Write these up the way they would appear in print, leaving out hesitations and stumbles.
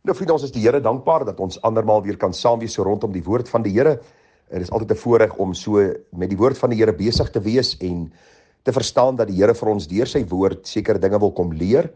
Nou vriende, ons is die Here dankbaar dat ons andermaal weer kan saam wees so rondom die woord van die Here. Het is altyd 'n voorreg om so met die woord van die Here besig te wees en te verstaan dat die Here vir ons deur sy woord sekere dinge wil kom leer,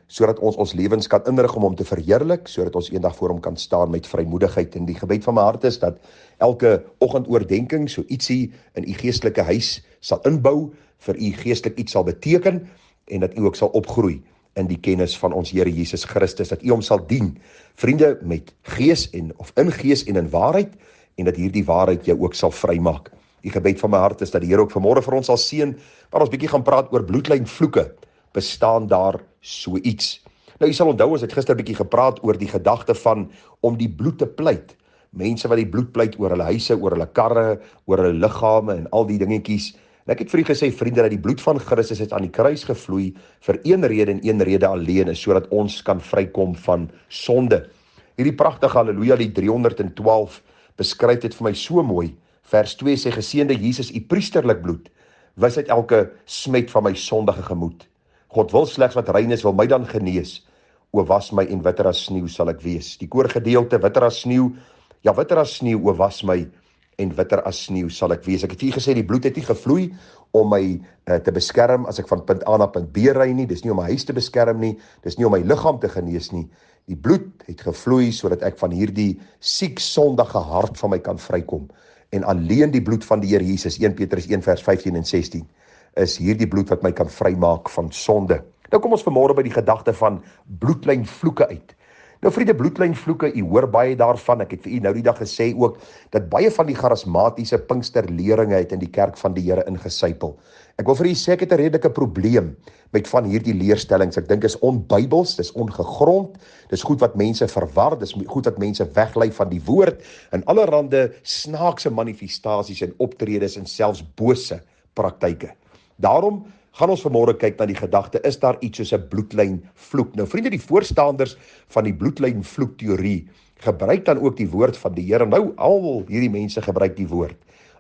sodat ons lewens kan inrig om hom te verheerlik, sodat ons eendag voor hom kan staan met vrymoedigheid. En die gebed van my hart is dat elke oggendoordenking so ietsie in u geestelike huis sal inbou, vir u geestelik iets sal beteken en dat u ook sal opgroei in die kennis van ons Here Jesus Christus, dat u hom sal dien, vriende, met gees of in gees en in waarheid, en dat hierdie waarheid jou ook sal vrymaak. Die gebed van my hart is dat die Here ook vanmôre vir ons sal seën, waar ons bietjie gaan praat oor bloedlynvloeke. Bestaan daar so iets? Nou, jy sal onthou, ons het gister bietjie gepraat oor die gedagte van om die bloed te pleit. Mense wat die bloed pleit oor hulle huise, oor hulle karre, oor hulle liggame en al die dingetjies. En ek het vir u gesê, vriende, dat die bloed van Christus het aan die kruis gevloei vir een rede en een rede alleen is, sodat ons kan vrykom van sonde. Hierdie pragtige Halleluja lied 312 beskryf dit vir my so mooi. Vers 2 sê, geseënde Jesus, u priesterlik bloed, wis uit elke smet van my sondige gemoed. God wil slegs wat rein is, wil my dan genees. O was my en witter as sneeu sal ek wees. Die koorgedeelte, witter as sneeu, ja witter as sneeu, o was my en witter as sneeu sal ek wees. Ek het hier gesê, die bloed het nie gevloei om my te beskerm as ek van punt A na punt B ry nie, dis nie om my huis te beskerm nie, dis nie om my liggaam te genees nie. Die bloed het gevloei sodat ek van hierdie siek sondige hart van my kan vrykom. En alleen die bloed van die Here Jesus, 1 Petrus 1 vers 15 en 16, is hierdie bloed wat my kan vrymaak van sonde. Nou kom ons vanmôre by die gedagte van bloedlynvloeke uit. Nou vriende, bloedlynvloeke, u hoor baie daarvan. Ek het vir u nou die dag gesê ook, dat baie van die charismatiese pinksterleringe het in die kerk van die Here ingesypel. Ek wil vir u sê, ek het 'n redelike probleem met van hierdie leerstellings. Ek dink is onbybels, dis ongegrond, dis goed wat mense verwar, dis goed wat mense weglei van die woord, en allerhande snaakse manifestasies en optredes en selfs bose praktyke. Daarom gaan ons vanmôre kyk na die gedagte, is daar iets soos 'n bloedlynvloek? Nou vriende, die voorstanders van die bloedlynvloek teorie gebruik dan ook die woord van die Here. Nou, al hierdie mense gebruik die woord.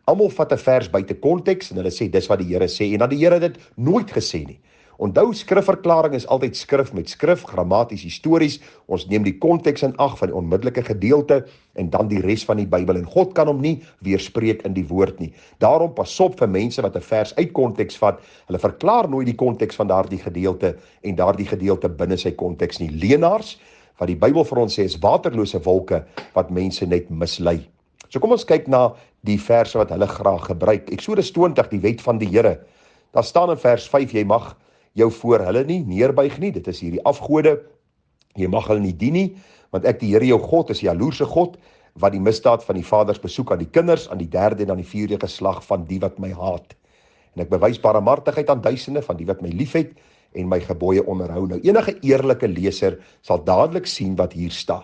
Almal vat 'n vers buite konteks en hulle sê dis wat die Here sê, en dan die Here dit nooit gesê nie. Onthou, skrifverklaring is altyd skrif met skrif, grammaties, histories. Ons neem die konteks in ag van die onmiddellike gedeelte en dan die res van die Bybel. En God kan hom nie weerspreek in die woord nie. Daarom pas op vir mense wat 'n vers uit konteks vat. Hulle verklaar nooit die konteks van daardie gedeelte en daardie gedeelte binne sy konteks nie. Leenaars, wat die Bybel vir ons sê, is waterlose wolke wat mense net mislei. So kom ons kyk na die verse wat hulle graag gebruik. Eksodus 20, die wet van die Here. Daar staan in vers 5, jy mag jou voor hulle nie neerbuig nie, dit is hierdie afgode, jy mag hulle nie dien nie, want ek die Here jou God is 'n jaloerse God, wat die misdaad van die vaders besoek aan die kinders, aan die derde en aan die vierde geslag van die wat my haat. En ek bewys barmhartigheid aan duisende van die wat my liefhet en my gebooie onderhou. Nou enige eerlike leser sal dadelik sien wat hier staan.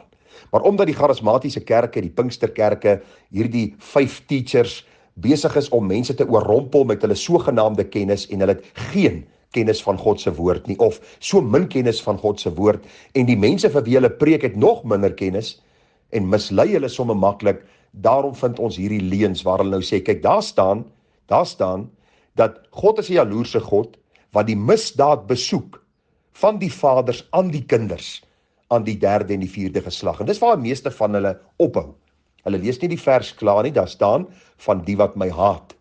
Maar omdat die charismatiese kerke, die Pinksterkerke, hierdie 5 teachers besig is om mense te oorrompel met hulle sogenaamde kennis en hulle het geen kennis van God se woord nie, of so min kennis van God se woord, en die mense vir wie hulle preek het nog minder kennis, en mislei hulle somme maklik, daarom vind ons hierdie leuns waar hulle nou sê, kyk, daar staan, dat God is 'n jaloerse God, wat die misdaad besoek van die vaders aan die kinders, aan die derde en die vierde geslag. En dis waar die meeste van hulle ophou. Hulle lees nie die vers klaar nie, daar staan, van die wat my haat,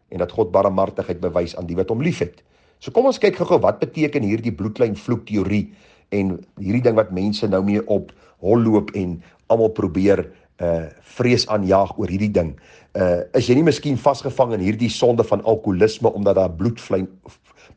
en dat God barmhartigheid bewys aan die wat hom liefhet. So kom ons kyk gou-gou, wat beteken hierdie bloedlynvloek teorie, en hierdie ding wat mense nou mee op hol loop, en almal probeer vrees aanjaag oor hierdie ding. Is jy nie miskien vasgevang in hierdie sonde van alkoholisme, omdat daar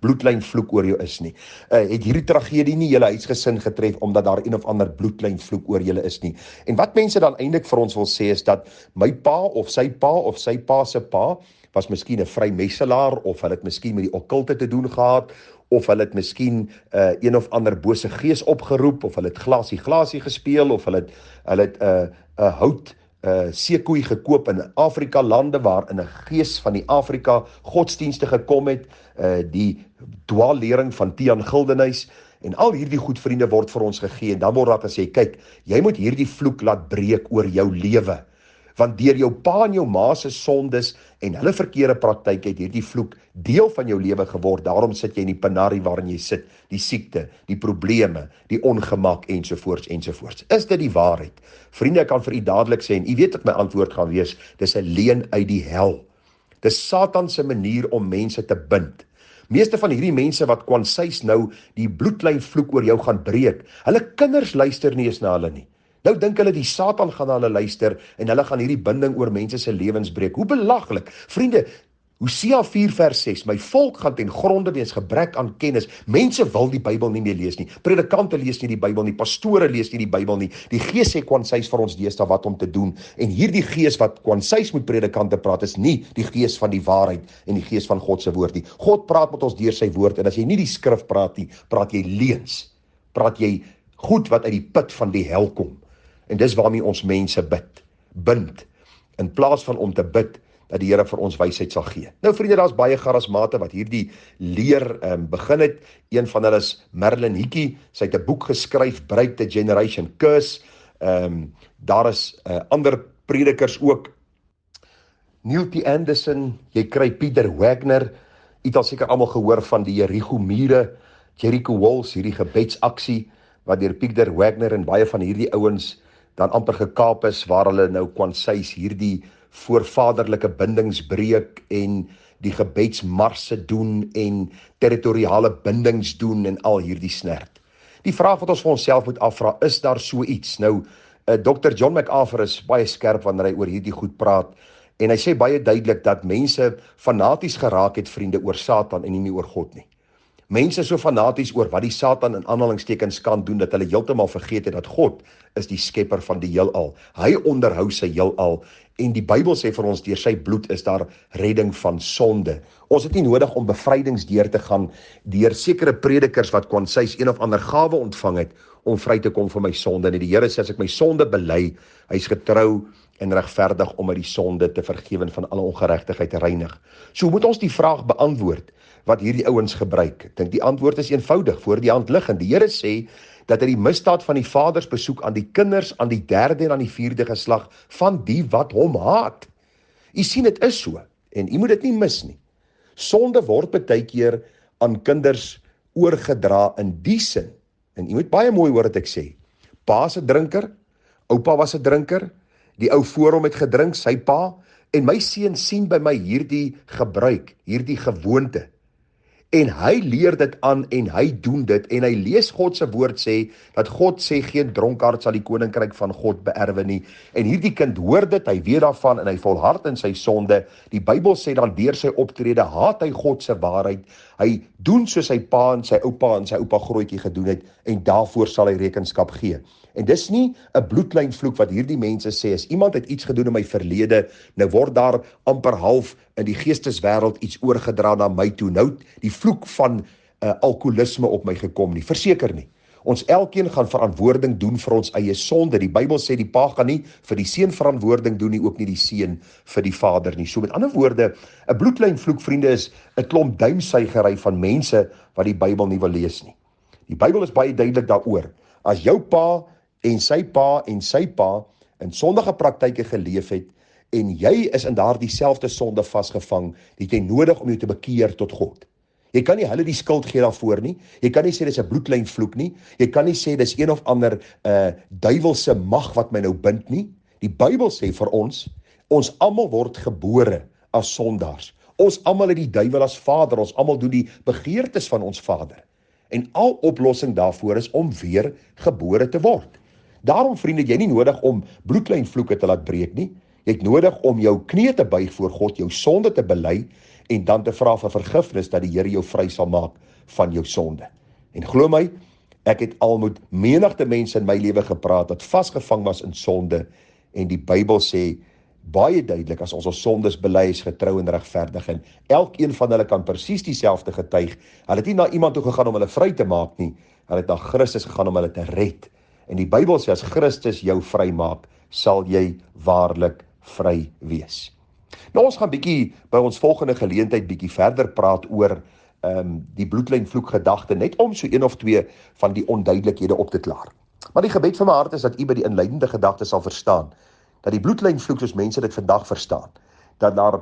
bloedlynvloek oor jou is nie? Het hierdie tragedie nie julle huisgesin getref, omdat daar een of ander bloedlynvloek oor julle is nie? En wat mense dan eintlik vir ons wil sê, is dat my pa of sy pa se pa, was miskien 'n vrymesselaar, of hulle het miskien met die okkulte te doen gehad, of hulle het miskien een of ander bose gees opgeroep, of hulle het glasie gespeel, of hulle het 'n hout seekoei gekoop in Afrika lande, waar in 'n gees van die Afrika godsdienste gekom het, die dwaallering van Tiaan Gildenhuys, en al hierdie goed, vriende, word vir ons gegee, en dan word daar gesê, kyk, jy moet hierdie vloek laat breek oor jou lewe. Want deur jou pa en jou ma se sondes en hulle verkeerde praktyk het hierdie vloek deel van jou lewe geword. Daarom sit jy in die penarie waarin jy sit, die siekte, die probleme, die ongemak ensovoorts ensovoorts. Is dit die waarheid? Vriende, ek kan vir u dadelik sê en u weet wat my antwoord gaan wees, dis 'n leuen uit die hel. Dis Satan se manier om mense te bind. Meeste van hierdie mense wat kwansies nou die bloedlyn vloek oor jou gaan breek, hulle kinders luister nie eens na hulle nie. Nou dink hulle die Satan gaan na hulle luister en hulle gaan hierdie binding oor mense se lewens breek. Hoe belaglik. Vriende, Hosea 4 vers 6, my volk gaan ten gronde weens gebrek aan kennis. Mense wil die Bybel nie meer lees nie. Predikante lees nie die Bybel nie, pastore lees nie die Bybel nie. Die Gees sê kwansies vir ons deesdae wat om te doen. En hierdie Gees wat kwansies met predikante praat, is nie die Gees van die waarheid en die Gees van God se woord nie. God praat met ons deur sy woord en as jy nie die skrif praat nie, praat jy leuns. Praat jy goed wat uit die put van die hel kom. En dis waarmee ons mense bind, in plaas van om te bid, dat die Here vir ons wysheid sal gee. Nou vriende, daar's baie charismate wat hierdie leer begin het. Een van hulle is Merlin Hickey, sy het 'n boek geskryf, Break the Generation Curse. Daar is ander predikers ook, Neil T. Anderson, jy kry Peter Wagner, jy het al seker almal gehoor van die Jericho mure, Jericho Walls, hierdie gebedsaksie, wat deur Peter Wagner en baie van hierdie ouens dan amper gekaap is, waar hulle nou kwansies hierdie voorvaderlike bindings breek en die gebedsmarse doen en territoriale bindings doen en al hierdie snert. Die vraag wat ons vir onsself moet afvra, is daar so iets? Nou, Dr. John MacArthur is baie skerp wanneer hy oor hierdie goed praat en hy sê baie duidelik dat mense fanaties geraak het, vriende, oor Satan en nie oor God nie. Mense so fanaties oor wat die Satan in aanhalingstekens kan doen, dat hulle heeltemal vergeet het dat God is die skepper van die heelal. Hy onderhou sy heelal en die Bybel sê vir ons, deur sy bloed is daar redding van sonde. Ons het nie nodig om bevrydings deur te gaan deur sekere predikers wat kwansies een of ander gawe ontvang het om vry te kom van my sonde. En die Here sê as ek my sonde bely, hy is getrou en regverdig om my die sonde te vergewe en van alle ongeregtigheid te reinig. So moet ons die vraag beantwoord wat hierdie ouens gebruik. Ek dink die antwoord is eenvoudig, voor die hand liggend. Die Here sê dat hy die misdaad van die vaders besoek aan die kinders, aan die 3de en aan die 4de geslag van die wat hom haat. U sien, dit is so en u moet dit nie mis nie. Sonde word baie keer aan kinders oorgedra in die sin. En u moet baie mooi hoor wat ek sê. Pa se drinker, oupa was 'n drinker, die ou voor hom het gedrink, sy pa, en my seun sien by my hierdie gebruik, hierdie gewoonte. En hy leer dit aan en hy doen dit en hy lees God se woord sê dat God sê geen dronkaard sal die koninkryk van God beerwe nie. En hierdie kind hoor dit, hy weet daarvan en hy volhard in sy sonde. Die Bybel sê dan deur sy optrede haat hy God se waarheid. Hy doen soos sy pa en sy oupa grootjie gedoen het en daarvoor sal hy rekenskap gee. En dis nie 'n bloedlynvloek wat hierdie mense sê, as iemand het iets gedoen in my verlede, nou word daar amper half in die geesteswêreld iets oorgedra na my toe. Nou die vloek van alkoholisme op my gekom nie, verseker nie. Ons elkeen gaan verantwoording doen vir ons eie sonde. Die Bybel sê die pa gaan nie vir die seun verantwoording doen nie, ook nie die seun vir die vader nie. So met ander woorde, 'n bloedlynvloek, vriende, is 'n klomp duimsuigery van mense wat die Bybel nie wil lees nie. Die Bybel is baie duidelik daaroor. As jou pa en sy pa en sy pa in sondige praktyke geleef het en jy is in daardie selfde sonde vasgevang, het jy nodig om jou te bekeer tot God. Jy kan nie hulle die skuld gee daarvoor nie. Jy kan nie sê dis 'n bloedlynvloek nie. Jy kan nie sê dis een of ander duiwelse mag wat my nou bind nie. Die Bybel sê vir ons almal word gebore as sondaars. Ons almal het die duiwel as vader. Ons almal doen die begeertes van ons vader. En al oplossing daarvoor is om weer gebore te word. Daarom, vriende, jy nie nodig om bloedlynvloeke te laat breek nie. Jy het nodig om jou knie te buig voor God, jou sonde te bely en dan te vra vir vergifnis dat die Here jou vry sal maak van jou sonde. En glo my, ek het al met menigte mense in my lewe gepraat wat vasgevang was in sonde en die Bybel sê baie duidelik, as ons sondes bely, is getrou en regverdig en elkeen van hulle kan presies dieselfde getuig. Hulle het nie na iemand toe gegaan om hulle vry te maak nie, hulle het na Christus gegaan om hulle te red. En die Bybel sê as Christus jou vry maak, sal jy waarlik vry wees. Nou ons gaan bietjie by ons volgende geleentheid bietjie verder praat oor die bloedlynvloek gedagte, net om so een of twee van die onduidelikhede op te klaar. Maar die gebed van my hart is dat u by die inleidende gedagte sal verstaan dat die bloedlynvloek soos mense dit vandag verstaan, dat daar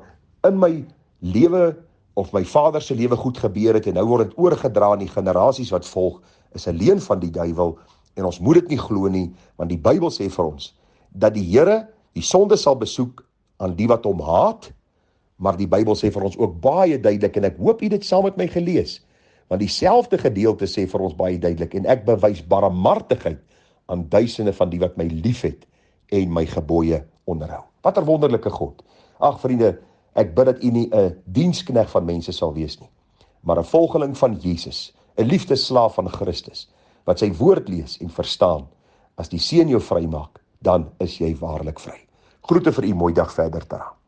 in my lewe of my vader se lewe goed gebeur het en nou word dit oorgedra aan die generasies wat volg, is 'n leuen van die duiwel en ons moet dit nie glo nie, want die Bybel sê vir ons dat die Here die sonde sal besoek aan die wat hom haat, maar die Bybel sê vir ons ook baie duidelik, en ek hoop u dit saam met my gelees, want dieselfde gedeelte sê vir ons baie duidelik, en ek bewys barmhartigheid aan duisende van die wat my liefhet en my gebooie onderhou. Wat 'n wonderlike God. Ag vriende, ek bid dat u nie 'n dienskneg van mense sal wees nie, maar 'n volgeling van Jesus, 'n liefdesslaaf van Christus, wat sy woord lees en verstaan. As die Seun jou vrymaak, dan is jy waarlik vry. Groete vir u, mooi dag verder, Tara.